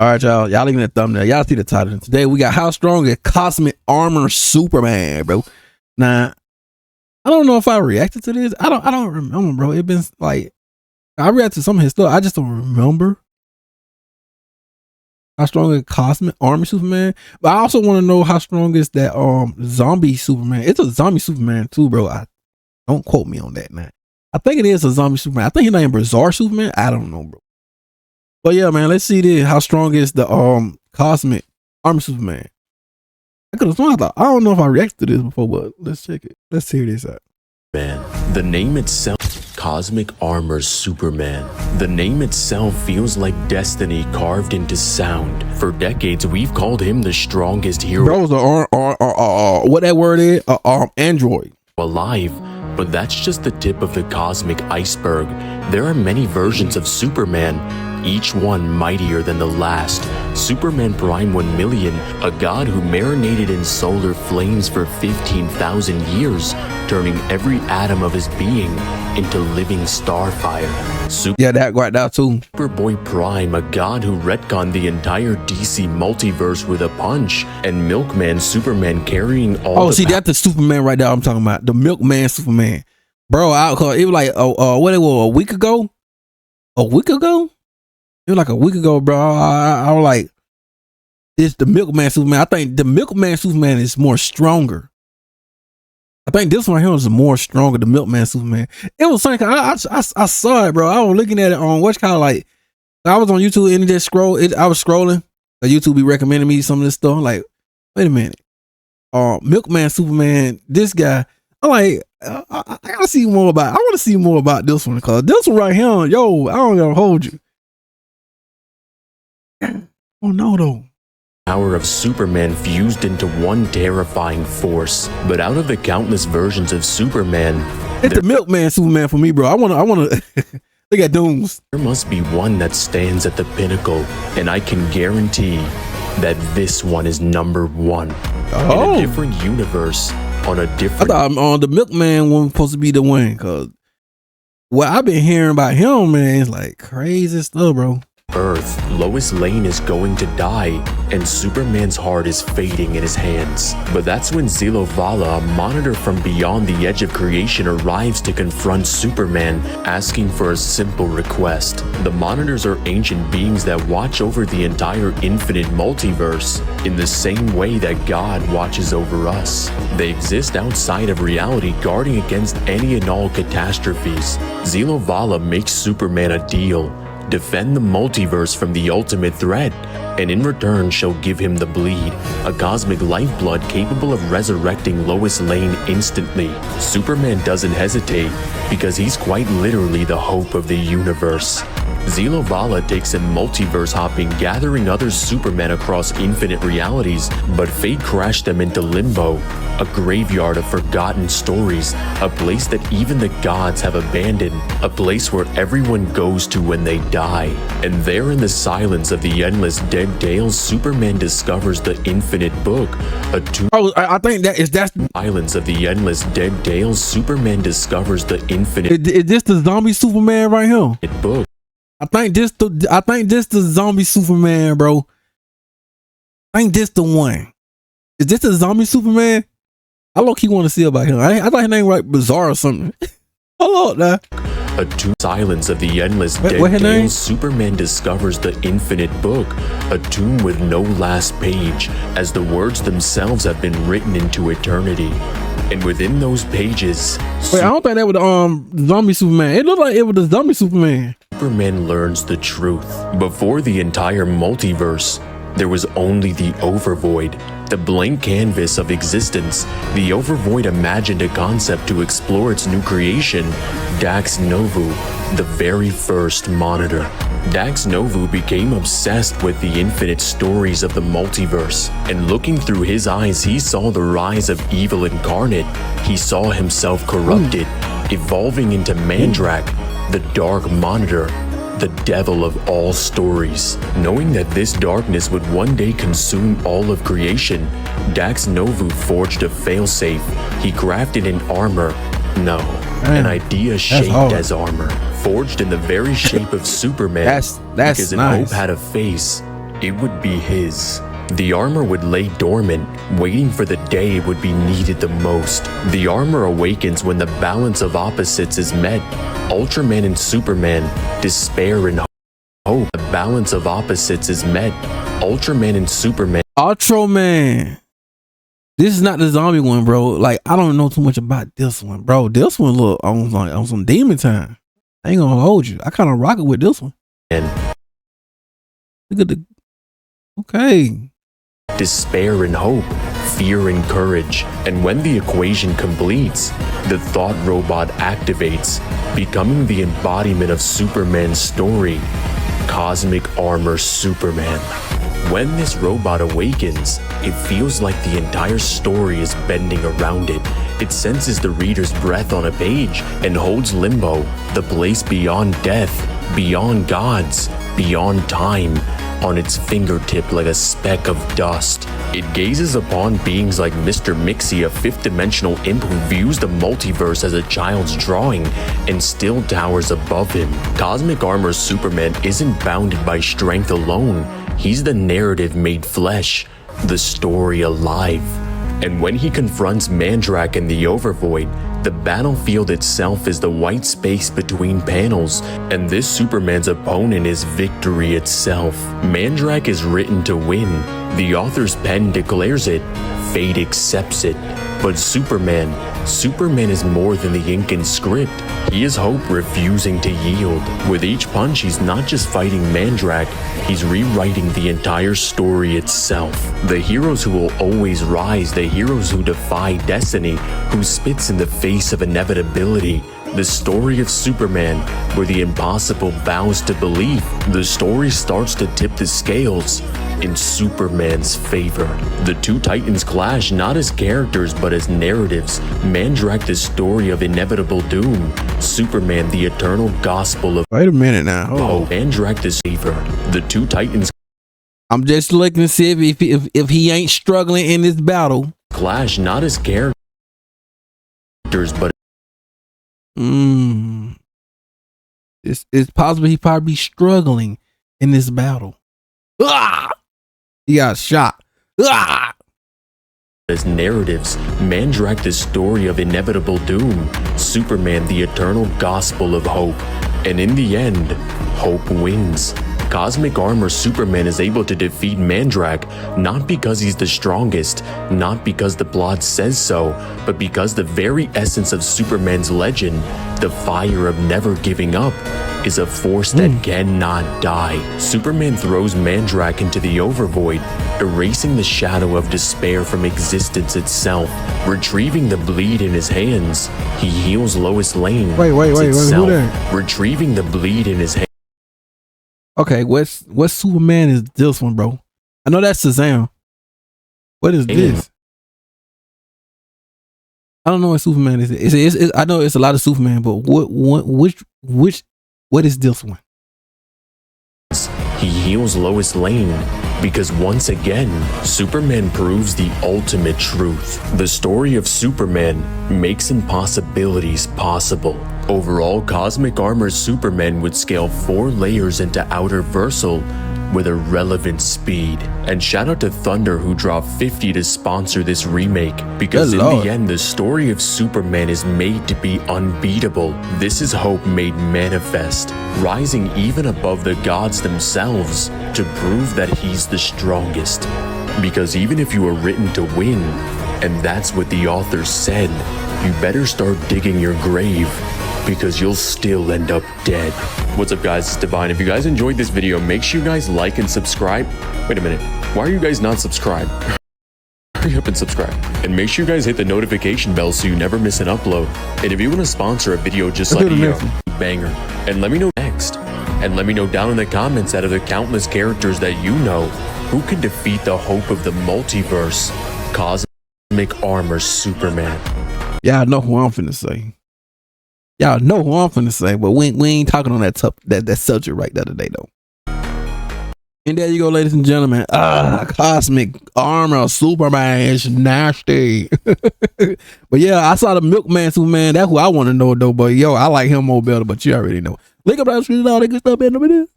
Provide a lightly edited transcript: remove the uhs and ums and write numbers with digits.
All right, y'all. Y'all looking at the thumbnail. Y'all see the title. Today we got how strong is cosmic armor Superman, bro. Now, I don't know if I reacted to this. I don't remember, bro. It been like I reacted to some of his stuff. I just don't remember how strong is cosmic armor Superman. But I also want to know how strong is that zombie Superman. It's a zombie Superman too, bro. Don't quote me on that now. I think it is a zombie Superman. I think his name Bizarre Superman. I don't know, bro. But yeah, man, let's see this. How strong is the cosmic armor Superman? I don't know if I reacted to this before, but let's check it. Let's hear this out. Man, the name itself, Cosmic Armor Superman. The name itself feels like destiny carved into sound. For decades, we've called him the strongest hero. Bro's what that word is? Android. Alive. But that's just the tip of the cosmic iceberg. There are many versions of Superman, each one mightier than the last. Superman Prime 1 Million, a god who marinated in solar flames for 15,000 years, turning every atom of his being into living starfire. Yeah, that right now too. Superboy Prime, a god who retconned the entire DC multiverse with a punch, and Milkman Superman carrying all. Oh, see, that's the Superman right there I'm talking about. The Milkman Superman, bro. It was like what it was a week ago. A week ago. It was like a week ago, bro. I was like, it's the Milkman Superman. I think the Milkman Superman is more stronger. I think this one here is more stronger. The Milkman Superman. It was something. I saw it, bro. I was looking at it on what's kind of like. I was on YouTube and just I was scrolling. YouTube be recommending me some of this stuff. I'm like, wait a minute. Milkman Superman. This guy. I'm like, I gotta see more about. I want to see more about this one because this one right here, yo, I don't gotta hold you. Oh no, though. Power of Superman fused into one terrifying force. But out of the countless versions of Superman, it's the Milkman Superman for me, bro. I wanna look at Dooms. There must be one that stands at the pinnacle, and I can guarantee that this one is number one. Oh. In a different universe, on a different. I thought the Milkman one was supposed to be the one, cause what I've been hearing about him, man, is like crazy stuff, bro. Earth, Lois Lane is going to die, and Superman's heart is fading in his hands. But that's when Zilo Vala, a monitor from beyond the edge of creation, arrives to confront Superman, asking for a simple request. The monitors are ancient beings that watch over the entire infinite multiverse, in the same way that God watches over us. They exist outside of reality, guarding against any and all catastrophes. Zilo Vala makes Superman a deal. Defend the multiverse from the ultimate threat, and in return shall give him the bleed, a cosmic lifeblood capable of resurrecting Lois Lane instantly. Superman doesn't hesitate, because he's quite literally the hope of the universe. Zilo Vala takes him multiverse hopping, gathering other Supermen across infinite realities, but fate crashed them into limbo, a graveyard of forgotten stories, a place that even the gods have abandoned, a place where everyone goes to when they die. And there in the silence of the endless dead tales, Superman discovers the infinite book, a tomb. Oh, I think that's the silence of the endless dead tales, Superman discovers the infinite. Is this the zombie Superman right here? Book. I think this the zombie Superman, bro. I think this the one. Is this the zombie Superman? I low-key want to see about him. I thought his name right Bizarre or something. Hold on now. A tomb silence of the endless dead tales, Superman discovers the infinite book, a tomb with no last page, as the words themselves have been written into eternity. And within those pages, wait, I don't think that was the zombie Superman. It looked like it was the zombie Superman. Superman learns the truth. Before the entire multiverse, there was only the Overvoid, the blank canvas of existence. The Overvoid imagined a concept to explore its new creation, Dax Novu, the very first monitor. Dax Novu became obsessed with the infinite stories of the multiverse, and looking through his eyes, he saw the rise of evil incarnate. He saw himself corrupted, evolving into Mandrak, the Dark Monitor, the devil of all stories. Knowing that this darkness would one day consume all of creation, Dax Novu forged a failsafe. He crafted an armor. No, an idea shaped as armor, forged in the very shape of Superman. That's because nice. an Hope had a face, it would be his. The armor would lay dormant, waiting for the day it would be needed the most. The armor awakens when the balance of opposites is met. Ultraman and Superman, despair and hope. The balance of opposites is met. Ultraman and Superman. Ultraman. This is not the zombie one, bro. Like, I don't know too much about this one, bro. This one look on some demon time. I ain't gonna hold you. I kind of rock it with this one. And look at the. Okay. Despair and hope, fear and courage. And when the equation completes, the thought robot activates, becoming the embodiment of Superman's story, Cosmic Armor Superman. When this robot awakens, it feels like the entire story is bending around it. It senses the reader's breath on a page and holds limbo, the place beyond death, beyond gods, beyond time, on its fingertip like a speck of dust. It gazes upon beings like Mr. Mixie, a fifth-dimensional imp who views the multiverse as a child's drawing and still towers above him. Cosmic Armor Superman isn't bounded by strength alone. He's the narrative made flesh, the story alive. And when he confronts Mandrak in the Overvoid, the battlefield itself is the white space between panels, and this Superman's opponent is victory itself. Mandrak is written to win. The author's pen declares it. Fate accepts it. But Superman is more than the ink and script. He is hope refusing to yield. With each punch, he's not just fighting Mandrak, he's rewriting the entire story itself. The heroes who will always rise, the heroes who defy destiny, who spits in the face of inevitability. The story of Superman, where the impossible bows to belief. The story starts to tip the scales in Superman's favor. The two titans clash not as characters but as narratives. Mandrak, the story of inevitable doom. Superman, the eternal gospel of Wait a minute now. hope. Mandrak, the savior. The two titans I'm just looking to see if he ain't struggling in this battle. clash not as characters but It's possible he probably be struggling in this battle. Ah! He got shot. Ah! as narratives. Mandrak, the story of inevitable doom. Superman, the eternal gospel of hope. And in the end, hope wins. Cosmic Armor Superman is able to defeat Mandrak, not because he's the strongest, not because the plot says so, but because the very essence of Superman's legend, the fire of never giving up, is a force that cannot die. Superman throws Mandrak into the Overvoid, erasing the shadow of despair from existence itself. Retrieving the bleed in his hands, he heals Lois Lane. Wait, who there? Retrieving the bleed in his hands. Okay, what Superman is this one, bro? I know that's Shazam. What is this? I don't know what Superman is. It's I know it's a lot of Superman, but what is this one? He heals Lois Lane because once again, Superman proves the ultimate truth. The story of Superman makes impossibilities possible. Overall, Cosmic Armor Superman would scale 4 layers into outer Versal with a relevant speed. And shout out to Thunder who dropped 50 to sponsor this remake, because in the end, the story of Superman is made to be unbeatable. This is hope made manifest, rising even above the gods themselves to prove that he's the strongest. Because even if you were written to win, and that's what the author said, you better start digging your grave, because you'll still end up dead. What's up guys, it's Divine. If you guys enjoyed this video, make sure you guys like and subscribe. Wait a minute, why are you guys not subscribed? Hurry up and subscribe. And make sure you guys hit the notification bell so you never miss an upload. And if you want to sponsor a video just like banger, and let me know next. And let me know down in the comments out of the countless characters that you know, who can defeat the hope of the multiverse, Cosmic Armor Superman. Yeah, I know who I'm finna say. Y'all know who I'm finna say, but we ain't talking on that subject right there today though. And there you go, ladies and gentlemen. Cosmic Armor Superman is nasty. But yeah, I saw the Milkman Superman. That's who I want to know though. But yo, I like him more better. But you already know. Link up down the street and all that good stuff in the video.